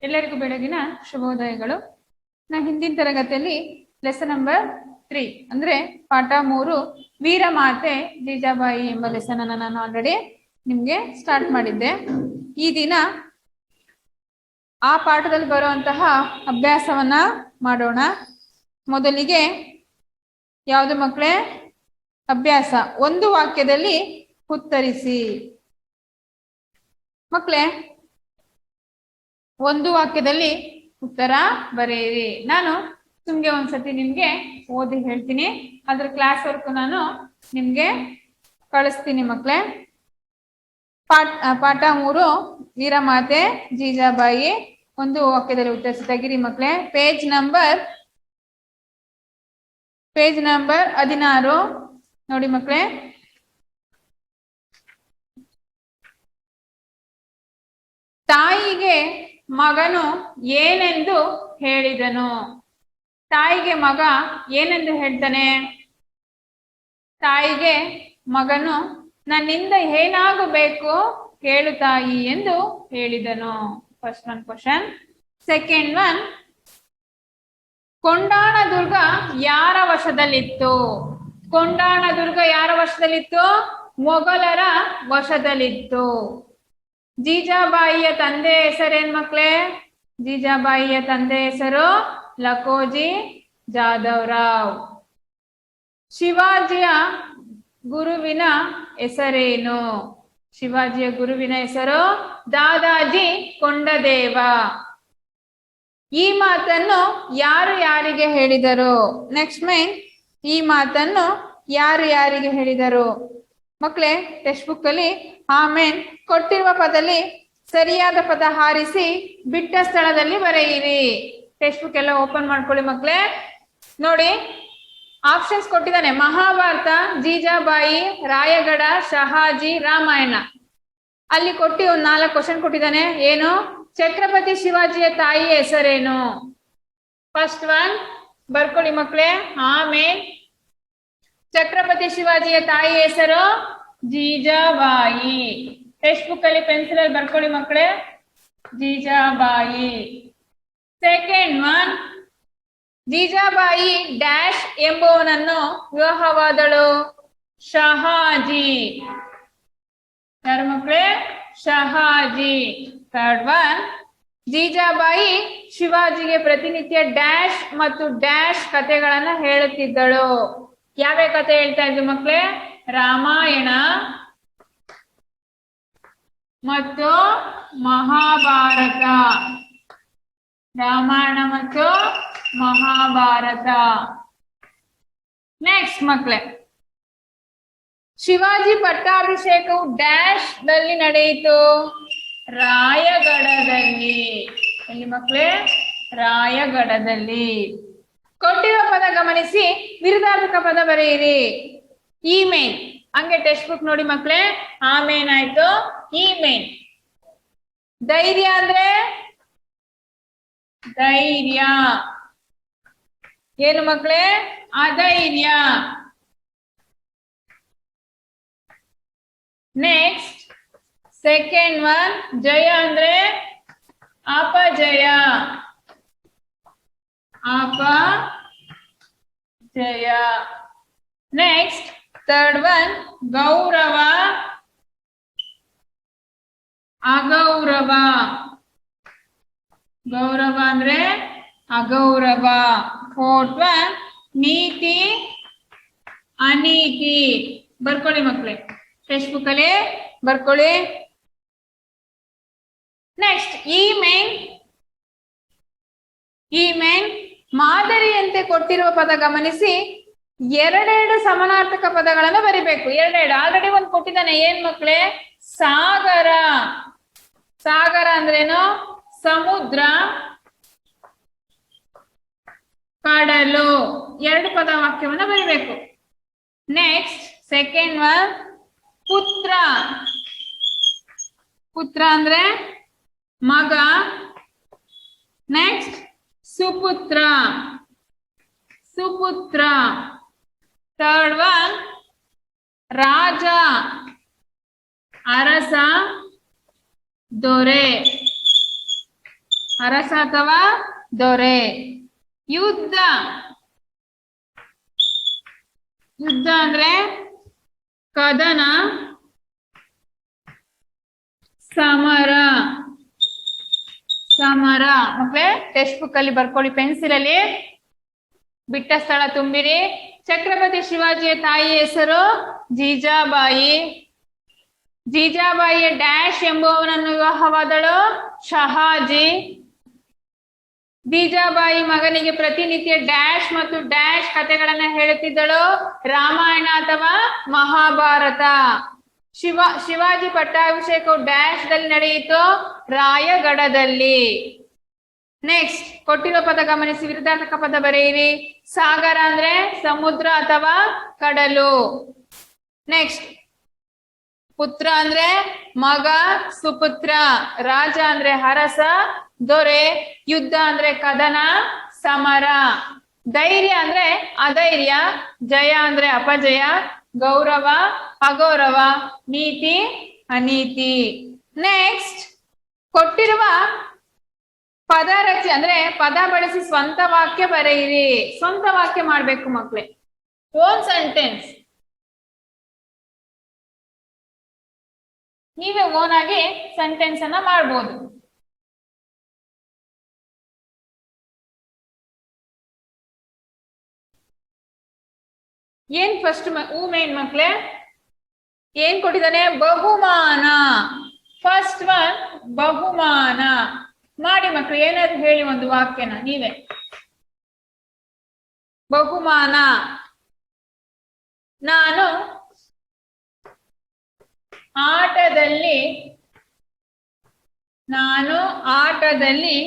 ಎಲ್ಲರಿಗೂ ಬೆಳಗಿನ ಶುಭೋದಯಗಳು. ಹಿಂದಿನ ತರಗತಿಯಲ್ಲಿ ಲೆಸನ್ ನಂಬರ್ 3 ಅಂದ್ರೆ ಪಾಠ 3 ವೀರಮಾತೆ ಜೀಜಾಬಾಯಿ ಎಂಬ ಲೆಸನ್ ಅನ್ನು ನಾನು ಆಲ್ರೆಡಿ ನಿಮ್ಗೆ ಸ್ಟಾರ್ಟ್ ಮಾಡಿದ್ದೆ. ಈ ದಿನ ಆ ಪಾಠದಲ್ಲಿ ಬರುವಂತಹ ಅಭ್ಯಾಸವನ್ನ ಮಾಡೋಣ. ಮೊದಲಿಗೆ ಯಾವುದು ಮಕ್ಕಳೇ? ಅಭ್ಯಾಸ, ಒಂದು ವಾಕ್ಯದಲ್ಲಿ ಉತ್ತರಿಸಿ. ಮಕ್ಕಳೇ, ಒಂದು ವಾಕ್ಯದಲ್ಲಿ ಉತ್ತರ ಬರೆಯಿರಿ. ನಾನು ನಿಮ್ಗೆ ಒಂದ್ಸತಿ ನಿಮ್ಗೆ ಓದಿ ಹೇಳ್ತೀನಿ, ಅದ್ರ ಕ್ಲಾಸ್ ವರ್ಕ್ ನಾನು ನಿಮ್ಗೆ ಕಳಿಸ್ತೀನಿ ಮಕ್ಕಳೇ. ಪಾಠ 3 ವೀರಮಾತೆ ಜೀಜಾಬಾಯಿ, ಒಂದು ವಾಕ್ಯದಲ್ಲಿ ಉತ್ತರಿಸಿ. ತೆಗಿರಿ ಮಕ್ಕಳೇ. ಪೇಜ್ ನಂಬರ್ 16 ನೋಡಿ ಮಕ್ಕಳೇ. ತಾಯಿಗೆ ಮಗನು ಏನೆಂದು ಹೇಳಿದನು? ತಾಯಿಗೆ ಮಗ ಏನೆಂದು ಹೇಳ್ತಾನೆ? ತಾಯಿಗೆ ಮಗನು ನನ್ನಿಂದ ಏನಾಗಬೇಕು ಕೇಳು ತಾಯಿ ಎಂದು ಹೇಳಿದನು. First one question. Second one, Kondana ದುರ್ಗ ಯಾರ ವಶದಲ್ಲಿತ್ತು? ಕೊಂಡಾಣ ದುರ್ಗ ಯಾರ ವಶದಲ್ಲಿತ್ತು? ಮೊಘಲರ ವಶದಲ್ಲಿತ್ತು. ಜೀಜಾಬಾಯಿಯ ತಂದೆ ಹೆಸರೇನ್ ಮಕ್ಕಳೇ? ಜೀಜಾಬಾಯಿಯ ತಂದೆ ಹೆಸರು ಲಕೋಜಿ ಜಾಧವರಾವ್. ಶಿವಾಜಿಯ ಗುರುವಿನ ಹೆಸರೇನು? ಶಿವಾಜಿಯ ಗುರುವಿನ ಹೆಸರು ದಾದಾಜಿ ಕೊಂಡದೇವ. ಈ ಮಾತನ್ನು ಯಾರು ಯಾರಿಗೆ ಹೇಳಿದರು? ನೆಕ್ಸ್ಟ್ ಮೈನ್, ಈ ಮಾತನ್ನು ಯಾರು ಯಾರಿಗೆ ಹೇಳಿದರು? ಮಕ್ಕಳೇ, ಟೆಕ್ಸ್ಟ್ ಬುಕ್ ಅಲ್ಲಿ ಆಮೇನ್ ಕೊಟ್ಟಿರುವ ಪದದಲ್ಲಿ ಸರಿಯಾದ ಪದ ಆರಿಸಿ ಬಿಟ್ಟ ಸ್ಥಳದಲ್ಲಿ ಬರೆಯಿರಿ. ಟೆಕ್ಸ್ಟ್ ಬುಕ್ ಎಲ್ಲ ಓಪನ್ ಮಾಡ್ಕೊಳ್ಳಿ ಮಕ್ಕಳೇ. ನೋಡಿ, ಆಪ್ಷನ್ಸ್ ಕೊಟ್ಟಿದ್ದಾನೆ: ಮಹಾಭಾರತ, ಜೀಜಾಬಾಯಿ, ರಾಯಗಢ, ಶಹಾಜಿ, ರಾಮಾಯಣ. ಅಲ್ಲಿ ಕೊಟ್ಟು ಒಂದು 4 ಕ್ವಶನ್ ಕೊಟ್ಟಿದ್ದಾನೆ. ಏನು? ಛತ್ರಪತಿ ಶಿವಾಜಿಯ ತಾಯಿಯ ಹೆಸರೇನು? ಫಸ್ಟ್ ಒನ್ ಬರ್ಕೊಳ್ಳಿ ಮಕ್ಕಳೇ. ಆಮೇನ್ ಛತ್ರಪತಿ ಶಿವಾಜಿಯ ತಾಯಿಯ ಹೆಸರು ಜೀಜಾಬಾಯಿ. ಟೆಕ್ಸ್ಟ್ ಬುಕ್ ಅಲ್ಲಿ ಪೆನ್ಸಿಲ್ ಅಲ್ಲಿ ಬರ್ಕೊಳ್ಳಿ ಮಕ್ಕಳೇ, Jijabai. Second one, Jijabai dash ಎಂಬುವನನ್ನು ವಿವಾಹವಾದಳು? ಶಹಾಜಿ. ಯಾರು ಮಕ್ಕಳೇ? ಶಹಾಜಿ. ಥರ್ಡ್ ಒನ್, ಜೀಜಾಬಾಯಿ ಶಿವಾಜಿಗೆ ಪ್ರತಿನಿತ್ಯ ಡ್ಯಾಶ್ ಮತ್ತು ಡ್ಯಾಶ್ ಕಥೆಗಳನ್ನ ಹೇಳುತ್ತಿದ್ದಳು. ಯಾವ್ಯಾವ ಕಥೆ ಹೇಳ್ತಾ ಇದ್ವಿ ಮಕ್ಕಳೇ? ರಾಮಾಯಣ ಮತ್ತು ಮಹಾಭಾರತ. ರಾಮಾಯಣ ಮತ್ತು ಮಹಾಭಾರತ. ನೆಕ್ಸ್ಟ್ ಮಕ್ಕಳೇ, ಶಿವಾಜಿ ಪಟ್ಟಾಭಿಷೇಕವು ಡ್ಯಾಶ್ ದಲ್ಲಿ ನಡೆಯಿತು? ರಾಯಗಢದಲ್ಲಿ. ಎಲ್ಲಿ ಮಕ್ಕಳೇ? ರಾಯಗಢದಲ್ಲಿ. ಕೊಟ್ಟಿರುವ ಪದ ಗಮನಿಸಿ ವಿರುದ್ಧಾರ್ಥಕ ಪದ ಬರೆಯಿರಿ. ಇಮೇನ್. ಹಂಗೆ ಟೆಕ್ಸ್ಟ್ ಬುಕ್ ನೋಡಿ ಮಕ್ಕಳೇ. ಆಮೇನ್ ಆಯ್ತು, ಇಮೇನ್. ಧೈರ್ಯ ಅಂದ್ರೆ ಧೈರ್ಯ. ಏನು ಮಕ್ಕಳೇ? ಅಧೈರ್ಯ. ನೆಕ್ಸ್ಟ್ ಸೆಕೆಂಡ್ ಒನ್, ಜಯ ಅಂದ್ರೆ ಅಪಜಯ. ಅಪಜಯ. ನೆಕ್ಸ್ಟ್ ಥರ್ಡ್ ಒನ್, ಗೌರವ ಅಗೌರವ. ಗೌರವ ಅಂದ್ರೆ ಅಗೌರವ. ಫೋರ್ತ್ ಒನ್, ನೀತಿ ಅನೀತಿ. ಬರ್ಕೊಳ್ಳಿ ಮಕ್ಕಳೇ, ಟೆಕ್ಸ್ಟ್ ಬುಕ್ ಅಲ್ಲಿ ಬರ್ಕೊಳ್ಳಿ. ನೆಕ್ಸ್ಟ್ ಇಮೇನ್. ಇಮೇನ್ ಮಾದರಿಯಂತೆ ಕೊಟ್ಟಿರುವ ಪದ ಗಮನಿಸಿ ಎರಡೆರಡು ಸಮಾನಾರ್ಥಕ ಪದಗಳನ್ನು ಬರಿಬೇಕು. ಎರಡೆರಡು. ಆಲ್ರೆಡಿ ಒಂದು ಕೊಟ್ಟಿದ್ದಾನೆ. ಏನ್ ಮಕ್ಕಳೇ? ಸಾಗರ. ಸಾಗರ ಅಂದ್ರೇನು? ಸಮುದ್ರ, ಕಡಲು. 2 ಪದ ವಾಕ್ಯವನ್ನ ಬರಿಬೇಕು. ನೆಕ್ಸ್ಟ್ ಸೆಕೆಂಡ್ ಒನ್, ಪುತ್ರ. ಪುತ್ರ ಅಂದ್ರೆ ಮಗ. ನೆಕ್ಸ್ಟ್ ಸುಪುತ್ರ. ಸುಪುತ್ರ. ಥರ್ಡ್ ಒನ್, ರಾಜ ಅರಸ ದೊರೆ. ಅರಸ ಅಥವಾ ದೊರೆ. ಯುದ್ಧ, ಯುದ್ಧ ಅಂದ್ರೆ ಕದನ, ಸಮರ. ಸಮರ ಮಕ್ಕಳೇ ಟೆಕ್ಸ್ಟ್ ಬುಕ್ ಅಲ್ಲಿ ಬರ್ಕೊಳ್ಳಿ, ಪೆನ್ಸಿಲ್ ಅಲ್ಲಿ ಬಿಟ್ಟ ಸ್ಥಳ ತುಂಬಿರಿ. ಛತ್ರಪತಿ ಶಿವಾಜಿಯ ತಾಯಿ ಹೆಸರು ಜೀಜಾಬಾಯಿ. ಜೀಜಾಬಾಯಿಯ ಡ್ಯಾಶ್ ಎಂಬುವವನನ್ನು ವಿವಾಹವಾದಳು ಶಹಾಜಿ. ಜೀಜಾಬಾಯಿ ಮಗನಿಗೆ ಪ್ರತಿನಿತ್ಯ ಡ್ಯಾಶ್ ಮತ್ತು ಡ್ಯಾಶ್ ಕಥೆಗಳನ್ನ ಹೇಳುತ್ತಿದ್ದಳು, ರಾಮಾಯಣ ಅಥವಾ ಮಹಾಭಾರತ. ಶಿವಾಜಿ ಪಟ್ಟಾಭಿಷೇಕವು ಡ್ಯಾಶ್ ದಲ್ಲಿ ನಡೆಯಿತು, ರಾಯಗಢದಲ್ಲಿ. ನೆಕ್ಸ್ಟ್ ಕೊಟ್ಟಿರೋ ಪದ ಗಮನಿಸಿ, ವಿರುದ್ಧಾರ್ಥಕ ಪದ ಬರೆಯಿರಿ. ಸಾಗರ ಅಂದ್ರೆ ಸಮುದ್ರ ಅಥವಾ ಕಡಲು. ನೆಕ್ಸ್ಟ್ ಪುತ್ರ ಅಂದ್ರೆ ಮಗ, ಸುಪುತ್ರ. ರಾಜ ಅಂದ್ರೆ ಅರಸ, ದೊರೆ. ಯುದ್ಧ ಅಂದ್ರೆ ಕದನ, ಸಮರ. ಧೈರ್ಯ ಅಂದ್ರೆ ಅಧೈರ್ಯ, ಜಯ ಅಂದ್ರೆ ಅಪಜಯ, ಗೌರವ ಅಗೌರವ, ನೀತಿ ಅನೀತಿ. ನೆಕ್ಸ್ಟ್ ಕೊಟ್ಟಿರುವ ಪದ ರಚನೆ ಅಂದ್ರೆ ಪದ ಬಳಸಿ ಸ್ವಂತ ವಾಕ್ಯ ಬರೆಯಿರಿ. ಸ್ವಂತ ವಾಕ್ಯ ಮಾಡ್ಬೇಕು ಮಕ್ಕಳೇ, ಓನ್ ಸೆಂಟೆನ್ಸ್. ನೀವೇ ಓನ್ ಆಗಿ ಸೆಂಟೆನ್ಸ್ ಅನ್ನ ಮಾಡ್ಬೋದು. ಏನ್ ಫಸ್ಟ್ ಮೇನ್ ಮಕ್ಳೇ ಏನ್ ಕೊಟ್ಟಿದ್ದಾನೆ? ಬಹುಮಾನ. ಫಸ್ಟ್ ಒನ್ ಬಹುಮಾನ. ಮಾಡಿ ಮಕ್ಳು, ಏನಾದ್ರು ಹೇಳಿ ಒಂದು ವಾಕ್ಯನ ನೀವೇ. ಬಹುಮಾನ. ನಾನು ಆಟದಲ್ಲಿ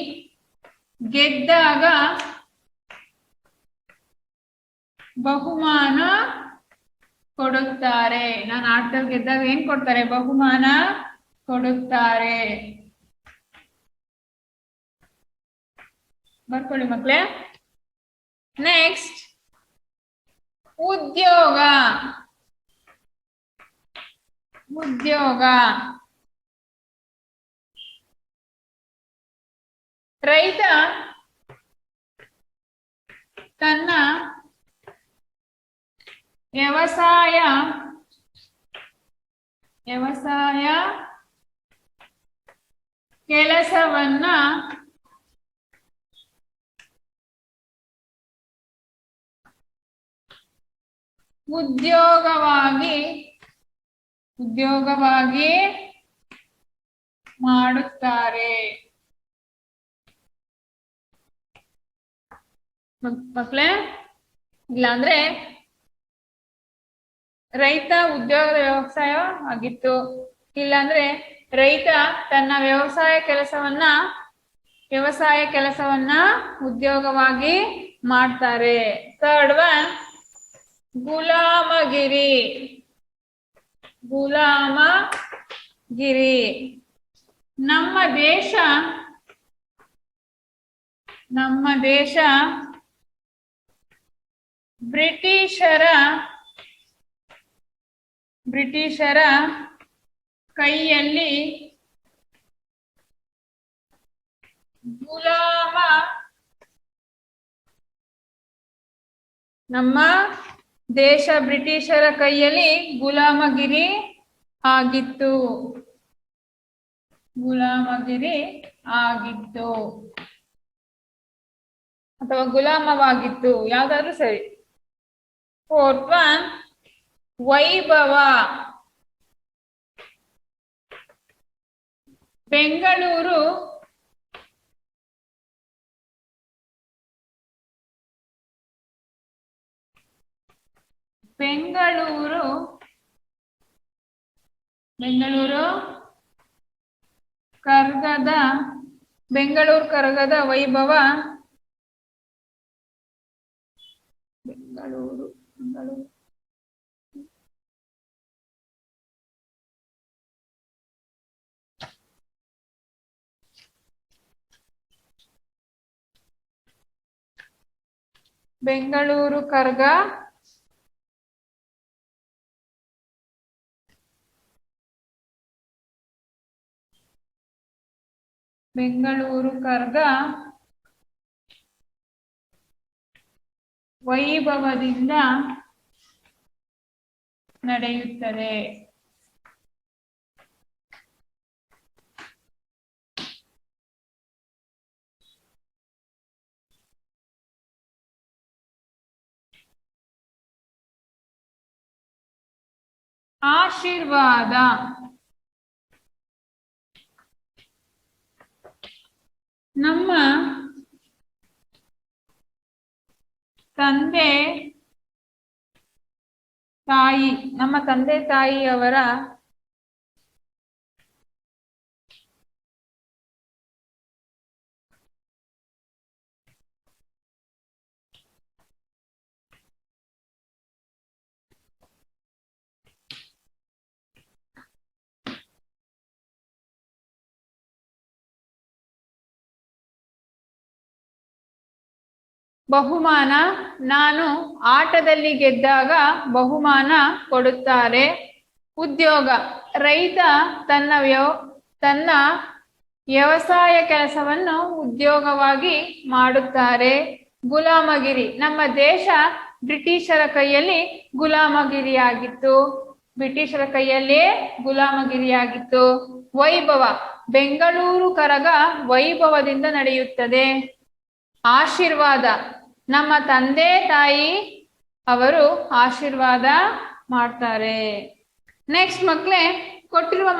ಗೆದ್ದಾಗ ಬಹುಮಾನ ಕೊಡುತ್ತಾರೆ. ನಾನು ಆಟದಲ್ಲಿ ಗೆದ್ದಾಗ ಏನ್ ಕೊಡ್ತಾರೆ? ಬಹುಮಾನ ಕೊಡುತ್ತಾರೆ. ಬರ್ಕೊಳ್ಳಿ ಮಕ್ಳೇ. ನೆಕ್ಸ್ಟ್ ಉದ್ಯೋಗ. ಉದ್ಯೋಗ. ರೈತ ತನ್ನ ವ್ಯವಸಾಯ ಕೆಲಸವನ್ನ ಉದ್ಯೋಗವಾಗಿ ಮಾಡುತ್ತಾರೆ. ಮಕ್ಕಳೇ, ಇಲ್ಲಾಂದ್ರೆ ರೈತ ಉದ್ಯೋಗದ ವ್ಯವಸಾಯ ಆಗಿತ್ತು, ಇಲ್ಲಾಂದ್ರೆ ರೈತ ತನ್ನ ವ್ಯವಸಾಯ ಕೆಲಸವನ್ನ ಉದ್ಯೋಗವಾಗಿ ಮಾಡ್ತಾರೆ. ಥರ್ಡ್ ಒನ್ ಗುಲಾಮಗಿರಿ. ನಮ್ಮ ದೇಶ ಬ್ರಿಟಿಷರ ಕೈಯಲ್ಲಿ ನಮ್ಮ ದೇಶ ಬ್ರಿಟಿಷರ ಕೈಯಲ್ಲಿ ಗುಲಾಮಗಿರಿ ಆಗಿತ್ತು. ಅಥವಾ ಗುಲಾಮವಾಗಿತ್ತು, ಯಾವ್ದಾದ್ರು ಸರಿ. ಫೋರ್ತ್ ಒನ್ ವೈಭವ. ಬೆಂಗಳೂರು ಕರಗದ ವೈಭವ. ಬೆಂಗಳೂರು ಕರಗ ಬೆಂಗಳೂರು ಕರ್ಗ ವೈಭವದಿಂದ ನಡೆಯುತ್ತದೆ. ಆಶೀರ್ವಾದ ನಮ್ಮ ತಂದೆ ತಾಯಿಯವರ ಬಹುಮಾನ, ನಾನು ಆಟದಲ್ಲಿ ಗೆದ್ದಾಗ ಬಹುಮಾನ ಕೊಡುತ್ತಾರೆ. ಉದ್ಯೋಗ, ರೈತ ತನ್ನ ವ್ಯವಸಾಯ ಕೆಲಸವನ್ನು ಉದ್ಯೋಗವಾಗಿ ಮಾಡುತ್ತಾರೆ. ಗುಲಾಮಗಿರಿ, ನಮ್ಮ ದೇಶ ಬ್ರಿಟಿಷರ ಕೈಯಲ್ಲಿ ಗುಲಾಮಗಿರಿಯಾಗಿತ್ತು. ವೈಭವ, ಬೆಂಗಳೂರು ಕರಗ ವೈಭವದಿಂದ ನಡೆಯುತ್ತದೆ. ಆಶೀರ್ವಾದ, ನಮ್ಮ ತಂದೆ ತಾಯಿ ಅವರು ಆಶೀರ್ವಾದ ಮಾಡ್ತಾರೆ. ನೆಕ್ಸ್ಟ್ ಮಕ್ಕಳೇ, ಕೊಟ್ಟಿರುವ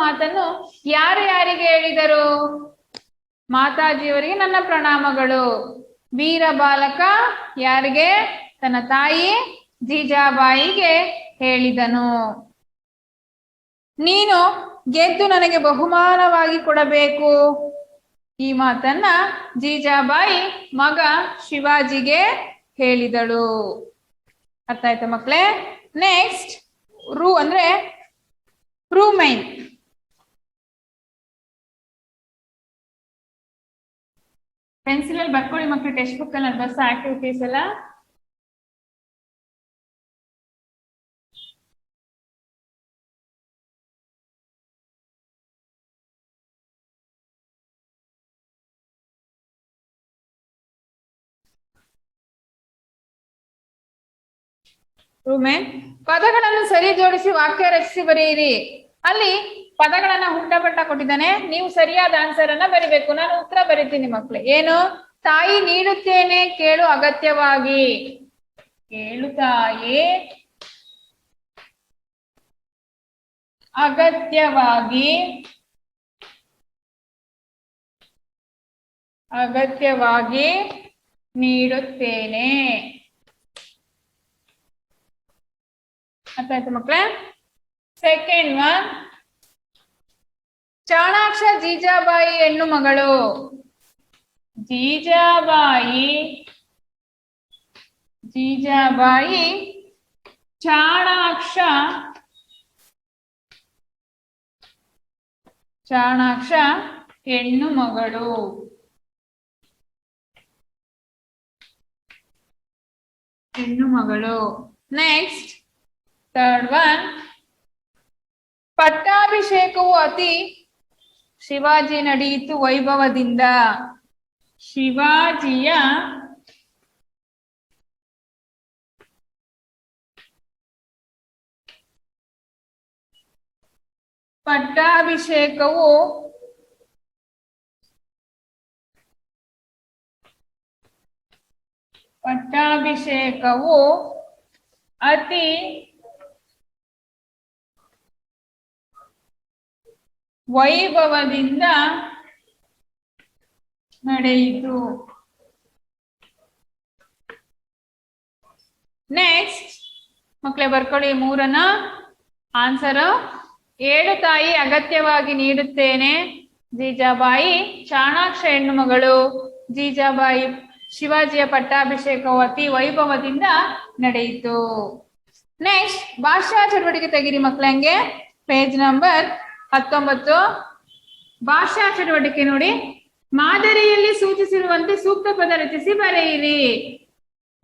ಮಾತನ್ನು ಯಾರಿಗೆ ಹೇಳಿದರು? ಮಾತಾಜಿಯವರಿಗೆ ನನ್ನ ಪ್ರಣಾಮಗಳು. ವೀರ ಬಾಲಕ ಯಾರಿಗೆ? ತನ್ನ ತಾಯಿ ಜೀಜಾಬಾಯಿಗೆ ಹೇಳಿದನು. ನೀನು ಗೆದ್ದು ನನಗೆ ಬಹುಮಾನವಾಗಿ ಕೊಡಬೇಕು. ಈ ಮಾತನ್ನ ಜೀಜಾಬಾಯಿ ಮಗ ಶಿವಾಜಿಗೆ ಹೇಳಿದಳು. ಅರ್ಥ ಆಯ್ತಾ ಮಕ್ಕಳೇ? ನೆಕ್ಸ್ಟ್ ಅಂದ್ರೆ ರೂಮೈನ್. ಪೆನ್ಸಿಲ್ ಅಲ್ಲಿ ಬರ್ಕೊಳ್ಳಿ ಮಕ್ಕಳು, ಟೆಕ್ಸ್ಟ್ ಬುಕ್ ಅಲ್ಲಿ ಬಸ್ ಆಕ್ಟಿವಿಟೀಸ್ ಎಲ್ಲ. ರೂಮೇನ್, ಪದಗಳನ್ನು ಸರಿ ಜೋಡಿಸಿ ವಾಕ್ಯ ರಚಿಸಿ ಬರೆಯಿರಿ. ಅಲ್ಲಿ ಪದಗಳನ್ನ ಹುಟ್ಟಪಟ್ಟ ಕೊಟ್ಟಿದ್ದಾನೆ, ನೀವು ಸರಿಯಾದ ಆನ್ಸರ್ ಅನ್ನ ಬರಿಬೇಕು. ನಾನು ಉತ್ತರ ಬರೀತೀನಿ ಮಕ್ಕಳು. ಏನು? ತಾಯಿ ನೀಡುತ್ತೇನೆ ಕೇಳು ಅಗತ್ಯವಾಗಿ. ಕೇಳು ತಾಯಿ ಅಗತ್ಯವಾಗಿ ನೀಡುತ್ತೇನೆ. ಅರ್ಥ ಆಯ್ತು ಮಕ್ಕಳೇ? ಸೆಕೆಂಡ್ ಒನ್, ಚಾಣಾಕ್ಷ ಜೀಜಾಬಾಯಿ ಹೆಣ್ಣು ಮಗಳು. ಜೀಜಾಬಾಯಿ ಚಾಣಾಕ್ಷ ಹೆಣ್ಣು ಮಗಳು. ನೆಕ್ಸ್ಟ್ ಥರ್ಡ್ ಒನ್, ಪಟ್ಟಾಭಿಷೇಕವು ಅತಿ ಶಿವಾಜಿ ನಡೆಯಿತು ವೈಭವದಿಂದ. ಶಿವಾಜಿಯ ಪಟ್ಟಾಭಿಷೇಕವು ಅತಿ ವೈಭವದಿಂದ ನಡೆಯಿತು. ನೆಕ್ಸ್ಟ್ ಮಕ್ಕಳೇ ಬರ್ಕೊಳ್ಳಿ ಮೂರನ್ನ ಆನ್ಸರ್. ಏಳು ತಾಯಿ ಅಗತ್ಯವಾಗಿ ನೀಡುತ್ತೇನೆ. ಜೀಜಾಬಾಯಿ ಚಾಣಾಕ್ಷ ಹೆಣ್ಣು ಮಗಳು. ಜೀಜಾಬಾಯಿ ಶಿವಾಜಿಯ ಪಟ್ಟಾಭಿಷೇಕವು ಅತಿ ವೈಭವದಿಂದ ನಡೆಯಿತು. ನೆಕ್ಸ್ಟ್ ಭಾಷಾ ಚಟುವಟಿಕೆ ತೆಗಿರಿ ಮಕ್ಕಳಂಗೆ. Page number 19. ಭಾಷಾ ಚಟುವಟಿಕೆ ನೋಡಿ. ಮಾದರಿಯಲ್ಲಿ ಸೂಚಿಸಿರುವಂತೆ ಸೂಕ್ತ ಪದ ರಚಿಸಿ ಬರೆಯಿರಿ.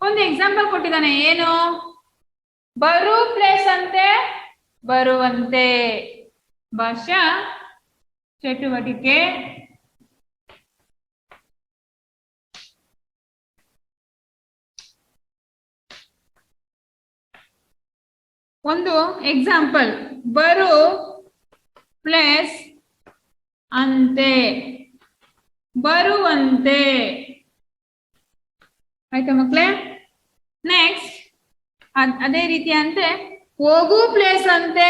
ಒಂದು ಎಕ್ಸಾಂಪಲ್ ಕೊಟ್ಟಿದ್ದಾನೆ. ಏನು? ಬರು ಪ್ಲೇಸ್ ಅಂತೆ ಬರುವಂತೆ. ಭಾಷಾ ಚಟುವಟಿಕೆ ಒಂದು ಎಕ್ಸಾಂಪಲ್ ಬರು ಪ್ಲಸ್ ಅಂತೆ, ಬರುವಂತೆ. ಆಯ್ತಾ ಮಕ್ಕಳೇ? ನೆಕ್ಸ್ಟ್ ಅದೇ ರೀತಿ ಅಂತೆ ಹೋಗು ಪ್ಲೇಸ್ ಅಂತೆ,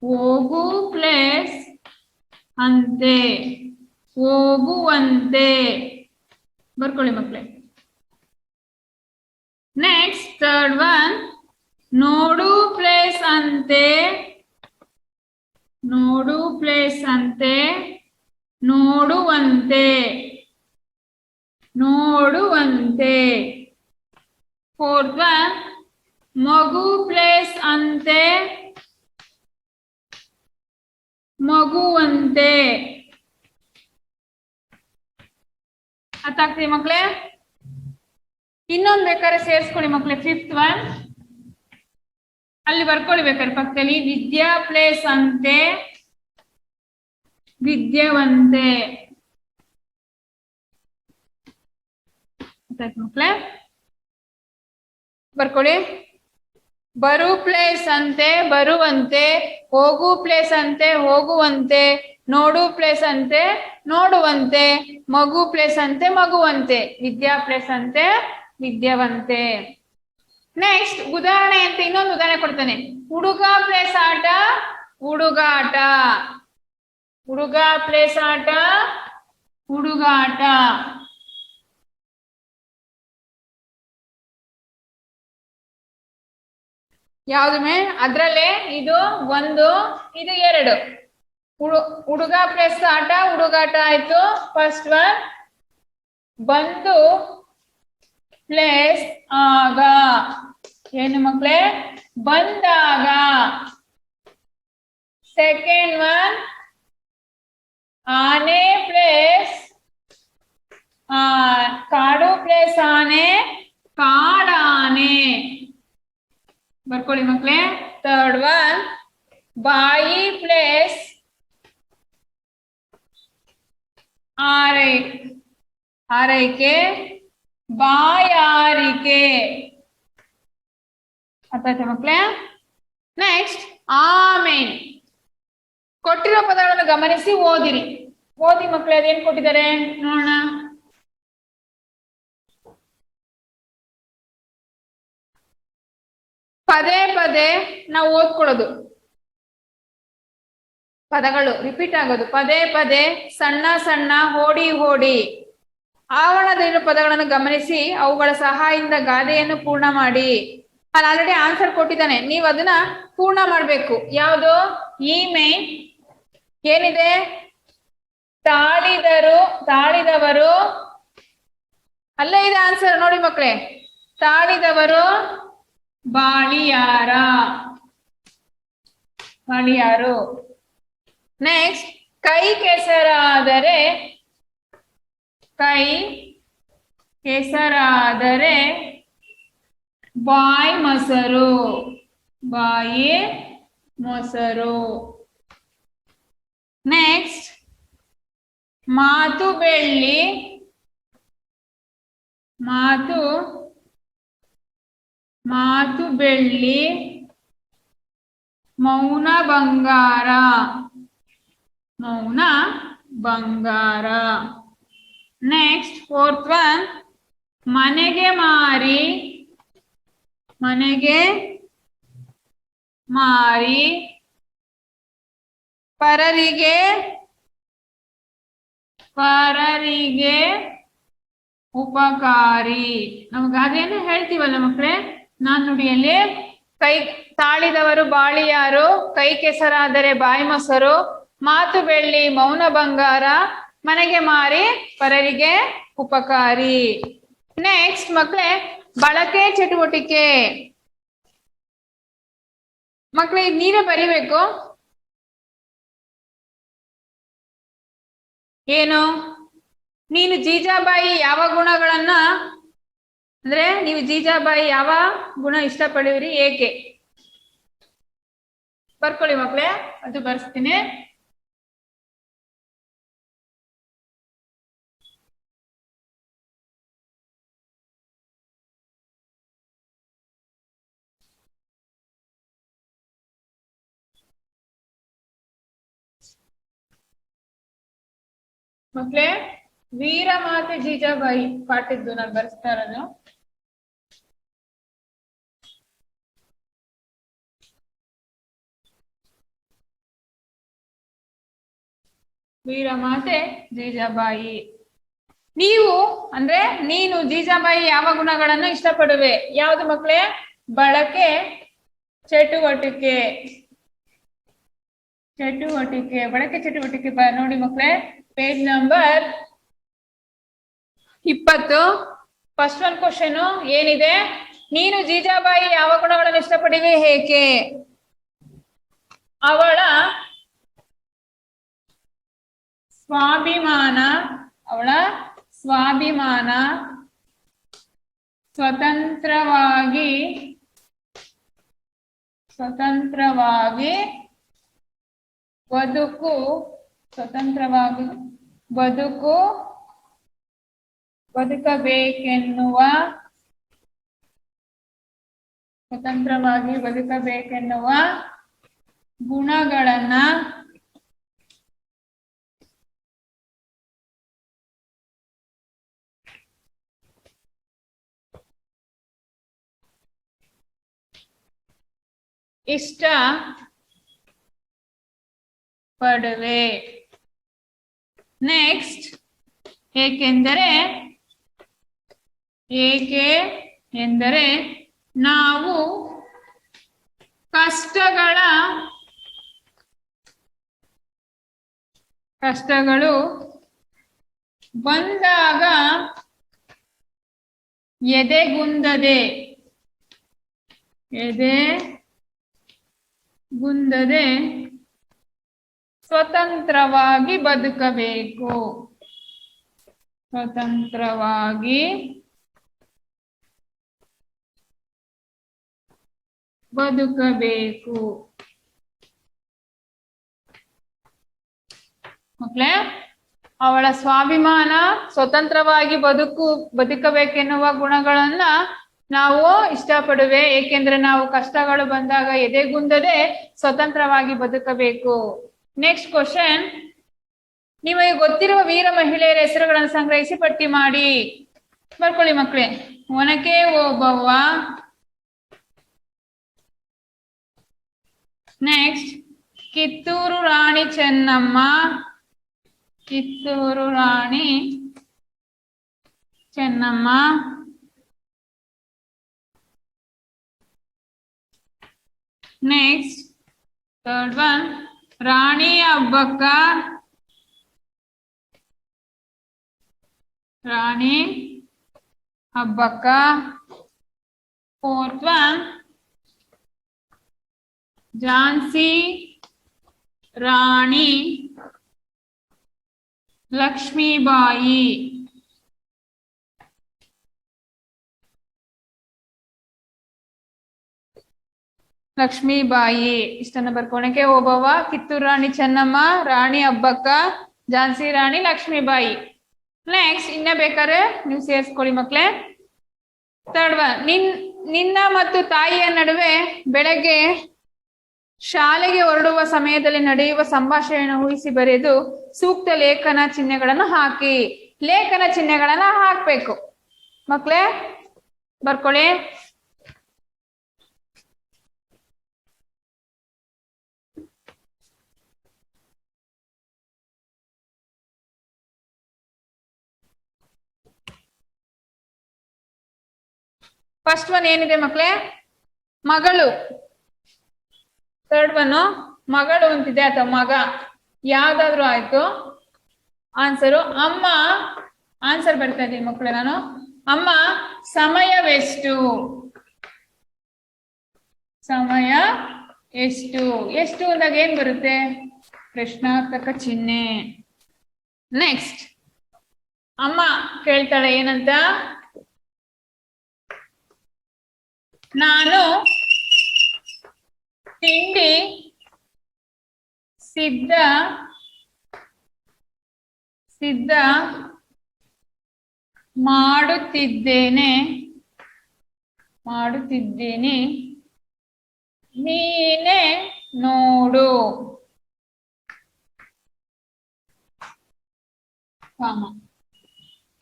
ಹೋಗು ಪ್ಲೇಸ್ ಅಂತೆ, ಹೋಗುವಂತೆ. ಬರ್ಕೊಳ್ಳಿ ಮಕ್ಕಳೇ. ನೆಕ್ಸ್ಟ್ ಥರ್ಡ್ ಒನ್ ನೋಡು ಪ್ಲೇಸ್ ಅಂತೆ, ನೋಡು ಪ್ಲೇಸ್ ಅಂತೆ, ನೋಡುವಂತೆ, ನೋಡುವಂತೆ. ಫೋರ್ತ್ ಒನ್ ಮಗು ಪ್ಲೇಸ್ ಅಂತೆ, ಮಗುವಂತೆ. ಅರ್ಥ ಆಗ್ತದೆ ಮಕ್ಕಳೇ? ಇನ್ನೊಂದು ಬೇಕಾದ್ರೆ ಸೇರಿಸ್ಕೊಳ್ಳಿ ಮಕ್ಕಳೇ. ಫಿಫ್ತ್ ಒನ್ ಅಲ್ಲಿ ಬರ್ಕೊಳ್ಳಿ ಬೇಕಾದ್ರೆ ಪಕ್ಕದಲ್ಲಿ ವಿದ್ಯಾ ಪ್ಲೇಸ್ ಅಂತೆ, ವಿದ್ಯಾವಂತೆ. ಮಕ್ಕಳೇ ಬರ್ಕೊಳ್ಳಿ. ಬರು ಪ್ಲೇಸ್ ಅಂತೆ, ಬರುವಂತೆ, ಹೋಗು ಪ್ಲೇಸ್ ಅಂತೆ, ಹೋಗುವಂತೆ, ನೋಡು ಪ್ಲೇಸ್ ಅಂತೆ, ನೋಡುವಂತೆ, ಮಗು ಪ್ಲೇಸ್ ಅಂತೆ, ಮಗುವಂತೆ, ವಿದ್ಯಾ ಪ್ಲೇಸ್ ಅಂತೆ, ವಿದ್ಯಾವಂತೆ. ನೆಕ್ಸ್ಟ್ ಉದಾಹರಣೆ ಅಂತ ಇನ್ನೊಂದು ಉದಾಹರಣೆ ಕೊಡ್ತಾನೆ. ಹುಡುಗ ಪ್ಲೇಸ್ ಆಟ, ಹುಡುಗಾಟ, ಹುಡುಗ ಪ್ಲೇಸ್ ಆಟ, ಹುಡುಗಾಟ. ಯಾವ್ದು ಮೇ ಅದ್ರಲ್ಲೇ ಇದು ಒಂದು, ಇದು ಎರಡು. ಹುಡುಗ ಪ್ಲೇಸ್ ಆಟ, ಹುಡುಗಾಟ ಆಯ್ತು ಫಸ್ಟ್ ಒನ್. ಬಂದು ಪ್ಲೇಸ್ ಆಗ, ಏನು ಮಕ್ಕಳೇ? ಬಂದಾಗ. ಸೆಕೆಂಡ್ ಒನ್ ಆನೆ ಪ್ಲೇಸ್, ಕಾಡು ಪ್ಲೇಸ್ ಆನೆ, ಕಾಡಾನೆ. ಬರ್ಕೊಳ್ಳಿ ಮಕ್ಕಳೇ. ಥರ್ಡ್ ಒನ್ ಬಾಯಿ ಪ್ಲೇಸ್ ಆರೈಕೆ, ಬಾಯಾರಿಕೆ. ಅರ್ಥ ಆಯ್ತಾ ಮಕ್ಕಳೇ? ನೆಕ್ಸ್ಟ್ ಆಮೇನ್. ಕೊಟ್ಟಿರೋ ಪದಗಳನ್ನು ಗಮನಿಸಿ ಓದಿರಿ. ಓದಿ ಮಕ್ಕಳೇ. ಅದೇನ್ ಕೊಟ್ಟಿದ್ದಾರೆ ನೋಡೋಣ. ಪದೇ ಪದೇ ನಾವು ಓದ್ಕೊಳ್ಳೋದು, ಪದಗಳು ರಿಪೀಟ್ ಆಗೋದು ಪದೇ ಪದೇ. ಸಣ್ಣ ಸಣ್ಣ, ಹೋಡಿ ಹೋಡಿ. ಆವರಣದಲ್ಲಿರುವ ಪದಗಳನ್ನು ಗಮನಿಸಿ ಅವುಗಳ ಸಹಾಯದಿಂದ ಗಾದೆಯನ್ನು ಪೂರ್ಣ ಮಾಡಿ. ಅಲ್ಲಿ ಆಲ್ರೆಡಿ ಆನ್ಸರ್ ಕೊಟ್ಟಿದ್ದಾನೆ, ನೀವು ಅದನ್ನ ಪೂರ್ಣ ಮಾಡ್ಬೇಕು. ಯಾವುದು? ಈ ಮೇನ್ ಏನಿದೆ? ತಾಳಿದರು, ತಾಳಿದವರು. ಅಲ್ಲೇ ಇದೆ ಆನ್ಸರ್ ನೋಡಿ ಮಕ್ಕಳೇ. ತಾಳಿದವರು ಬಾಳಿಯಾರ, ಬಾಳಿಯಾರು. ನೆಕ್ಸ್ಟ್ ಕೈ ಕೆಸರಾದರೆ, ಕೈ ಕೆಸರಾದರೆ ಬಾಯಿ ಮೊಸರು, ಬಾಯಿ ಮೊಸರು. ನೆಕ್ಸ್ಟ್ ಮಾತು ಬೆಳ್ಳಿ, ಮಾತು ಬೆಳ್ಳಿ, ಮೌನ ಬಂಗಾರ, ಮೌನ ಬಂಗಾರ. ನೆಕ್ಸ್ಟ್ ಫೋರ್ತ್ ಒನ್ ಮನೆಗೆ ಮಾರಿ, ಮನೆಗೆ ಮಾರಿ, ಪರರಿಗೆ, ಪರರಿಗೆ ಉಪಕಾರಿ. ನಮ್ಗೆ ಅದೇನು ಹೇಳ್ತೀವಲ್ಲ ಮಕ್ಕಳೇ ನಾಣ್ಣುಡಿಯಲ್ಲಿ. ಕೈ ತಾಳಿದವರು ಬಾಳಿಯಾರು, ಕೈ ಕೆಸರಾದರೆ ಬಾಯಿ ಮೊಸರು, ಮಾತು ಬೆಳ್ಳಿ ಮೌನ ಬಂಗಾರ, ಮನೆಗೆ ಮಾರಿ ಪರರಿಗೆ ಉಪಕಾರಿ. ನೆಕ್ಸ್ಟ್ ಮಕ್ಕಳೇ ಬಳಕೆ ಚಟುವಟಿಕೆ. ಮಕ್ಕಳೇ ಇದು ನೀವೇ ಬರಿಬೇಕು. ಏನು? ನೀನು ಜೀಜಾಬಾಯಿ ಯಾವ ಗುಣಗಳನ್ನ, ಅಂದ್ರೆ ನೀವು ಜೀಜಾಬಾಯಿ ಯಾವ ಗುಣ ಇಷ್ಟಪಡುವಿರಿ, ಏಕೆ? ಬರ್ಕೊಳ್ಳಿ ಮಕ್ಳೇ, ಅದು ಬರ್ಸ್ತೀನಿ. ಮಕ್ಳೇ, ವೀರಮಾತೆ ಜೀಜಾಬಾಯಿ ಪಾಠದ್ದು ನಾನು ಬರ್ಸ್ತಾ ಇರೋದು. ವೀರಮಾತೆ ಜೀಜಾಬಾಯಿ. ನೀವು ಅಂದ್ರೆ ನೀನು ಜೀಜಾಬಾಯಿ ಯಾವ ಗುಣಗಳನ್ನು ಇಷ್ಟಪಡುವೆ? ಯಾವುದು ಮಕ್ಳೇ? ಬಳಕೆ, ಚಟುವಟಿಕೆ. ಬಳಕೆ ಚಟುವಟಿಕೆ ನೋಡಿ ಮಕ್ಳೇ, page number 20. First one question ಏನಿದೆ? ನೀನು ಜೀಜಾಬಾಯಿ ಯಾವ ಗುಣಗಳನ್ನು ಇಷ್ಟಪಡುವೆ, ಏಕೆ? ಅವಳ ಸ್ವಾಭಿಮಾನ, ಸ್ವತಂತ್ರವಾಗಿ ಬದುಕಬೇಕೆನ್ನುವ ಗುಣಗಳನ್ನ ಇಷ್ಟ ಪಡುವೆ. ನೆಕ್ಸ್ಟ್, ಏಕೆ ಎಂದರೆ ನಾವು ಕಷ್ಟಗಳು ಬಂದಾಗ ಎದೆಗುಂದದೆ ಸ್ವತಂತ್ರವಾಗಿ ಬದುಕಬೇಕು. ಮಕ್ಕಳೇ, ಅವಳ ಸ್ವಾಭಿಮಾನ, ಸ್ವತಂತ್ರವಾಗಿ ಬದುಕಬೇಕೆನ್ನುವ ಗುಣಗಳನ್ನ ನಾವು ಇಷ್ಟಪಡುವೆ, ಏಕೆಂದ್ರೆ ನಾವು ಕಷ್ಟಗಳು ಬಂದಾಗ ಎದೆಗುಂದದೆ ಸ್ವತಂತ್ರವಾಗಿ ಬದುಕಬೇಕು. ನೆಕ್ಸ್ಟ್ ಕ್ವಶನ್, ನಿಮಗೆ ಗೊತ್ತಿರುವ ವೀರ ಮಹಿಳೆಯರ ಹೆಸರುಗಳನ್ನು ಸಂಗ್ರಹಿಸಿ ಪಟ್ಟಿ ಮಾಡಿ. ಬರ್ಕೊಳ್ಳಿ ಮಕ್ಕಳೇ. Onake Obavva. Next, Kittur Rani Chennamma. Next, third one, Rani Abbakka. Fourth one, Jhansi Rani Lakshmibai. ಇಷ್ಟನ್ನ ಬರ್ಕೊಳಕ್ಕೆ Obavva, Kittur Rani Chennamma, Rani Abbakka, Jhansi Rani Lakshmibai. Next, ಇನ್ನ ಬೇಕಾದ್ರೆ ನೀವು ಸೇರಿಸ್ಕೊಳ್ಳಿ ಮಕ್ಳೇ. ಥರ್ಡ್ ಒನ್, ನಿನ್ನ ಮತ್ತು ತಾಯಿಯ ನಡುವೆ ಬೆಳಗ್ಗೆ ಶಾಲೆಗೆ ಹೊರಡುವ ಸಮಯದಲ್ಲಿ ನಡೆಯುವ ಸಂಭಾಷಣೆಯನ್ನು ಊಹಿಸಿ ಬರೆದು ಸೂಕ್ತ ಲೇಖನ ಚಿಹ್ನೆಗಳನ್ನು ಹಾಕಿ. ಲೇಖನ ಚಿಹ್ನೆಗಳನ್ನ ಹಾಕ್ಬೇಕು ಮಕ್ಳೇ, ಬರ್ಕೊಳ್ಳಿ. ಫಸ್ಟ್ ಒನ್ ಏನಿದೆ ಮಕ್ಳೇ? ಮಗಳು. ಥರ್ಡ್ ಒನ್ ಮಗಳು ಅಂತಿದೆ ಅಥವಾ ಮಗ, ಯಾವ್ದಾದ್ರು ಆಯ್ತು. ಆನ್ಸರು ಅಮ್ಮ. ಆನ್ಸರ್ ಬರ್ತಾ ಇದೀನಿ ಮಕ್ಕಳೇ ನಾನು. ಅಮ್ಮ ಸಮಯವೆಷ್ಟು? ಎಷ್ಟು ಅಂದಾಗ ಏನ್ ಬರುತ್ತೆ? ಪ್ರಶ್ನಾರ್ಥಕ ಚಿಹ್ನೆ. ನೆಕ್ಸ್ಟ್, ಅಮ್ಮ ಕೇಳ್ತಾಳೆ ಏನಂತ? ನಾನು ತಿಂಡಿ ಸಿದ್ಧ ಸಿದ್ಧ ಮಾಡುತ್ತಿದ್ದೇನೆ ನೀನೇ ನೋಡು.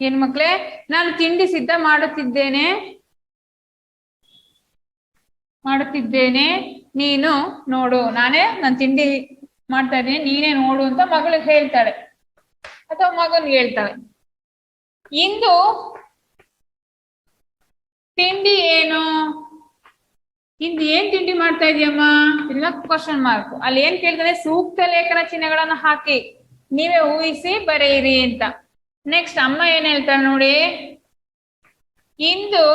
ಏನ್ ಮಕ್ಳೇ, ನಾನು ತಿಂಡಿ ಸಿದ್ಧ ಮಾಡುತ್ತಿದ್ದೇನೆ ನೀನು ನೋಡು. ನಾನು ತಿಂಡಿ ಮಾಡ್ತಾ ಇದ್ದೀನಿ, ನೀನೇ ನೋಡು ಅಂತ ಮಗಳಿಗೆ ಹೇಳ್ತಾಳೆ ಅಥವಾ ಮಗನ್ಗೆ ಹೇಳ್ತಾಳೆ. ಇಂದು ತಿಂಡಿ ಏನು? ಇಂದು ಏನ್ ತಿಂಡಿ ಮಾಡ್ತಾ ಇದೀಯಮ್ಮ? ಇಲ್ಲ ಕ್ವಶನ್ ಮಾರ್ಕ್. ಅಲ್ಲಿ ಏನ್ ಕೇಳ್ತಾರೆ? ಸೂಕ್ತ ಲೇಖನ ಚಿಹ್ನೆಗಳನ್ನು ಹಾಕಿ ನೀವೇ ಊಹಿಸಿ ಬರೆಯಿರಿ ಅಂತ. ನೆಕ್ಸ್ಟ್ ಅಮ್ಮ ಏನ್ ಹೇಳ್ತಾಳೆ ನೋಡಿ. ಇಂದು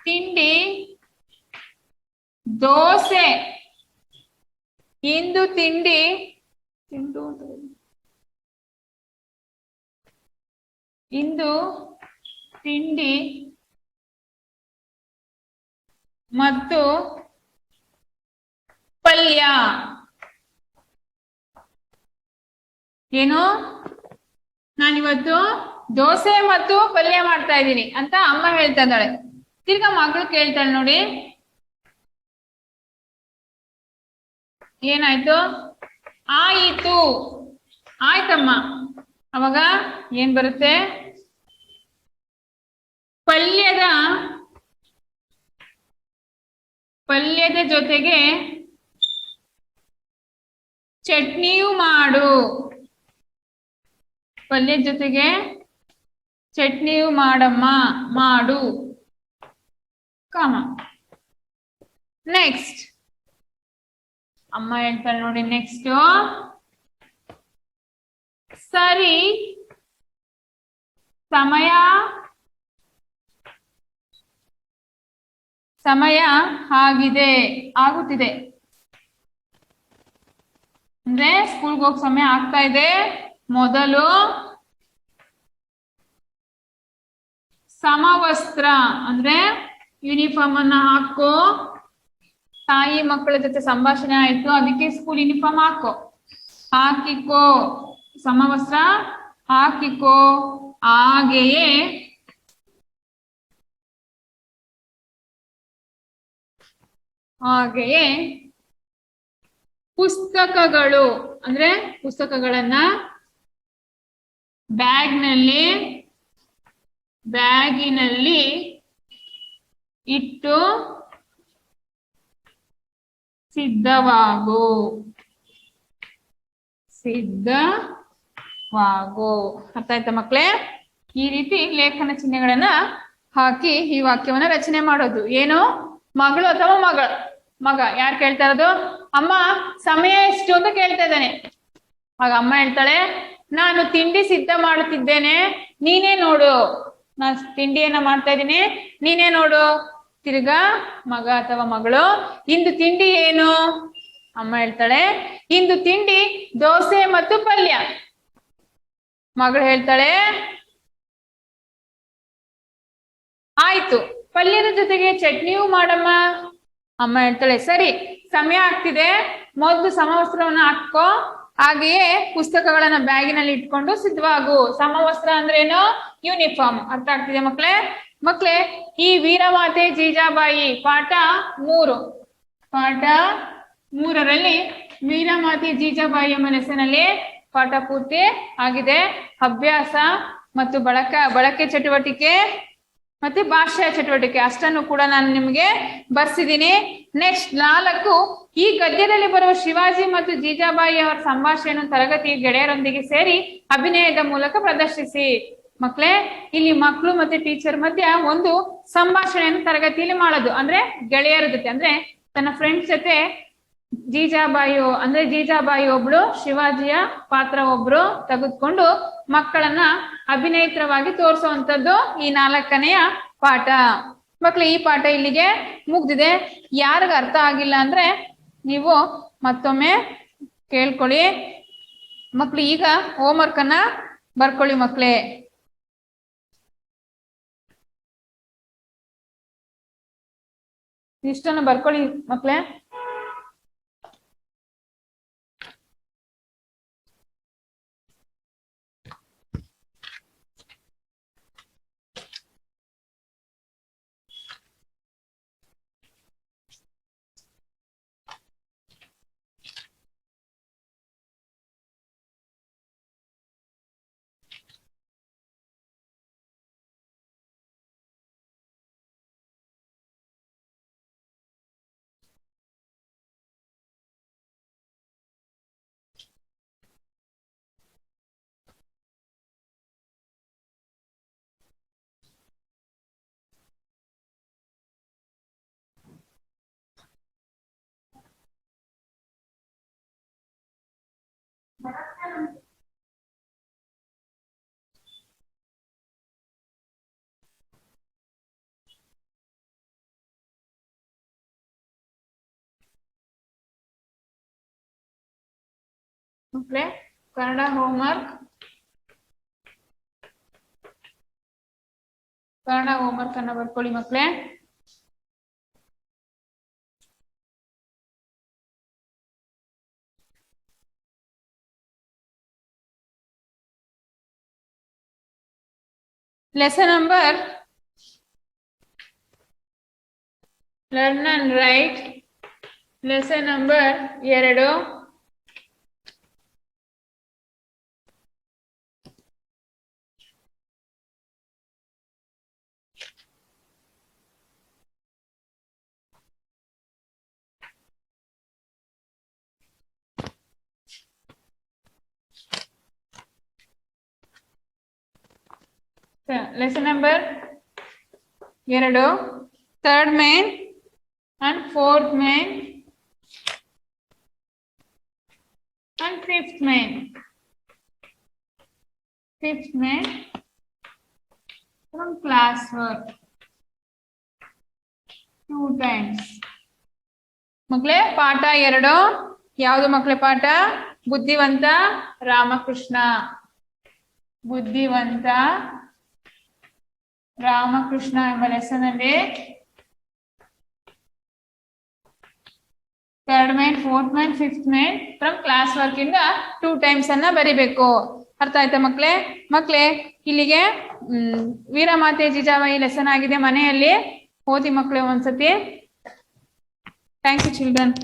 ತಿಂಡಿ ದೋಸೆ. ಇಂದು ತಿಂಡಿ ಮತ್ತು ಪಲ್ಯ. ಏನು? ನಾನಿವತ್ತು ದೋಸೆ ಮತ್ತು ಪಲ್ಯ ಮಾಡ್ತಾ ಇದ್ದೀನಿ ಅಂತ ಅಮ್ಮ ಹೇಳ್ತಾ ಇದ್ದಾಳೆ. ತಿರ್ಗಾ ಮಗಳು ಕೇಳ್ತಾಳೆ ನೋಡಿ, ಏನಾಯ್ತು? ಆಯಿತು. ಆಯ್ತಮ್ಮ. ಅವಾಗ ಏನ್ ಬರುತ್ತೆ? ಪಲ್ಯದ ಜೊತೆಗೆ ಚಟ್ನಿಯೂ ಮಾಡು. ಪಲ್ಯದ ಜೊತೆಗೆ ಚಟ್ನಿಯೂ ಮಾಡಮ್ಮ, ಮಾಡು. ಕಾಮ. ನೆಕ್ಸ್ಟ್ ಅಮ್ಮ ಹೇಳ್ತಾಳೆ ನೋಡಿ, ನೆಕ್ಸ್ಟ್ ಸರಿ, ಸಮಯ ಆಗುತ್ತಿದೆ ಅಂದ್ರೆ ಸ್ಕೂಲ್ಗೆ ಹೋಗೋ ಸಮಯ ಆಗ್ತಾ ಇದೆ. ಮೊದಲು ಸಮವಸ್ತ್ರ ಅಂದ್ರೆ ಯೂನಿಫಾರ್ಮ್ ಅನ್ನ ಹಾಕೋ. ತಾಯಿ ಮಕ್ಕಳ ಜೊತೆ ಸಂಭಾಷಣೆ ಆಯ್ತು, ಅದಕ್ಕೆ ಸ್ಕೂಲ್ ಯೂನಿಫಾರ್ಮ್ ಹಾಕಿಕೋ. ಸಮವಸ್ತ್ರ ಹಾಕಿಕೋ. ಹಾಗೆಯೇ ಪುಸ್ತಕಗಳು ಅಂದ್ರೆ ಪುಸ್ತಕಗಳನ್ನ ಬ್ಯಾಗಿನಲ್ಲಿ ಇಟ್ಟು ಸಿದ್ಧವಾಗು. ಅರ್ಥ ಆಯ್ತಾ ಮಕ್ಳೇ? ಈ ರೀತಿ ಲೇಖನ ಚಿಹ್ನೆಗಳನ್ನ ಹಾಕಿ ಈ ವಾಕ್ಯವನ್ನ ರಚನೆ ಮಾಡೋದು. ಏನು? ಮಗಳು ಅಥವಾ ಮಗ ಯಾರು ಕೇಳ್ತಾ ಇರೋದು? ಅಮ್ಮ ಸಮಯ ಎಷ್ಟು ಅಂತ ಕೇಳ್ತಾ ಇದ್ದಾನೆ. ಆಗ ಅಮ್ಮ ಹೇಳ್ತಾಳೆ, ನಾನು ತಿಂಡಿ ಸಿದ್ಧ ಮಾಡುತ್ತಿದ್ದೇನೆ, ನೀನೇ ನೋಡು. ನಾನು ತಿಂಡಿಯನ್ನ ಮಾಡ್ತಾ ಇದ್ದೀನಿ, ನೀನೇ ನೋಡು. ತಿರ್ಗಾ ಮಗ ಅಥವಾ ಮಗಳು, ಇಂದು ತಿಂಡಿ ಏನು? ಅಮ್ಮ ಹೇಳ್ತಾಳೆ, ಇಂದು ತಿಂಡಿ ದೋಸೆ ಮತ್ತು ಪಲ್ಯ. ಮಗಳು ಹೇಳ್ತಾಳೆ, ಆಯ್ತು, ಪಲ್ಯದ ಜೊತೆಗೆ ಚಟ್ನಿಯೂ ಮಾಡಮ್ಮ. ಅಮ್ಮ ಹೇಳ್ತಾಳೆ, ಸರಿ, ಸಮಯ ಆಗ್ತಿದೆ, ಮೊದಲು ಸಮವಸ್ತ್ರವನ್ನ ಹಾಕೋ. ಹಾಗೆಯೇ ಪುಸ್ತಕಗಳನ್ನ ಬ್ಯಾಗಿನಲ್ಲಿ ಇಟ್ಕೊಂಡು ಸಿದ್ಧವಾಗು. ಸಮವಸ್ತ್ರ ಅಂದ್ರೆ ಏನು? ಯೂನಿಫಾರ್ಮ್. ಅರ್ಥ ಆಗ್ತಿದೆ ಮಕ್ಳೇ? ಈ ವೀರಮಾತೆ ಜೀಜಾಬಾಯಿ ಪಾಠ 3ರಲ್ಲಿ ವೀರಮಾತೆ ಜೀಜಾಬಾಯಿ ಎಂಬ ಹೆಸರಿನಲ್ಲಿ ಪಾಠ ಪೂರ್ತಿ ಆಗಿದೆ. ಅಭ್ಯಾಸ ಮತ್ತು ಬಳಕೆ ಚಟುವಟಿಕೆ ಮತ್ತೆ ಭಾಷಾ ಚಟುವಟಿಕೆ ಅಷ್ಟನ್ನು ಕೂಡ ನಾನು ನಿಮಗೆ ಬರ್ಸಿದ್ದೀನಿ. ನೆಕ್ಸ್ಟ್ 4, ಈ ಗದ್ಯದಲ್ಲಿ ಬರುವ ಶಿವಾಜಿ ಮತ್ತು ಜೀಜಾಬಾಯಿ ಅವರ ಸಂಭಾಷಣೆಯನ್ನು ತರಗತಿ ಗೆಳೆಯರೊಂದಿಗೆ ಸೇರಿ ಅಭಿನಯದ ಮೂಲಕ ಪ್ರದರ್ಶಿಸಿ. ಮಕ್ಳೇ, ಇಲ್ಲಿ ಮಕ್ಕಳು ಮತ್ತೆ ಟೀಚರ್ ಮಧ್ಯ ಒಂದು ಸಂಭಾಷಣೆಯನ್ನು ತರಗತಿಯಲ್ಲಿ ಮಾಡೋದು. ಅಂದ್ರೆ ಗೆಳೆಯರ ಜೊತೆ, ಅಂದ್ರೆ ತನ್ನ ಫ್ರೆಂಡ್ಸ್ ಜೊತೆ ಜೀಜಾಬಾಯಿ ಒಬ್ಳು, ಶಿವಾಜಿಯ ಪಾತ್ರ ಒಬ್ರು ತೆಗೆದುಕೊಂಡು ಮಕ್ಕಳನ್ನ ಅಭಿನಯಿತರವಾಗಿ ತೋರಿಸುವಂತದ್ದು ಈ 4ನೆಯ ಪಾಠ. ಮಕ್ಳು, ಈ ಪಾಠ ಇಲ್ಲಿಗೆ ಮುಗ್ದಿದೆ. ಯಾರಿಗ ಅರ್ಥ ಆಗಿಲ್ಲ ಅಂದ್ರೆ ನೀವು ಮತ್ತೊಮ್ಮೆ ಕೇಳ್ಕೊಳ್ಳಿ. ಮಕ್ಳು, ಈಗ ಹೋಮ್ವರ್ಕ್ ಅನ್ನ ಬರ್ಕೊಳ್ಳಿ ಮಕ್ಳೇ. ಇಷ್ಟನ್ನು ಬರ್ಕೊಳ್ಳಿ ಮಕ್ಳೇ. ಮಕ್ಕಳೇ ಕನ್ನಡ ಹೋಮ್ವರ್ಕ್ ಅನ್ನ ಬರ್ಕೊಳ್ಳಿ ಮಕ್ಕಳೇ. Lesson number learn and write lesson number 2. Lesson number 2 third main and fourth main and fifth main from class work 2 times. ಮಕ್ಕಳೇ ಪಾಠ 2 ಯಾವುದು ಮಕ್ಕಳೇ? ಪಾಠ ಬುದ್ಧಿವಂತ ರಾಮಕೃಷ್ಣ ಎಂಬ ಲೆಸನ್ ಅಲ್ಲಿ third main, fourth main, fifth main from class work ಇಂದ 2 times ಅನ್ನ ಬರಿಬೇಕು. ಅರ್ಥ ಆಯ್ತಾ ಮಕ್ಕಳೇ? ಇಲ್ಲಿಗೆ ವೀರಮಾತೆ ಜಿಜಾಬಾಯಿ ಲೆಸನ್ ಆಗಿದೆ. ಮನೆಯಲ್ಲಿ ಓದಿ ಮಕ್ಕಳೇ ಒಂದ್ಸತಿ. Thanks children.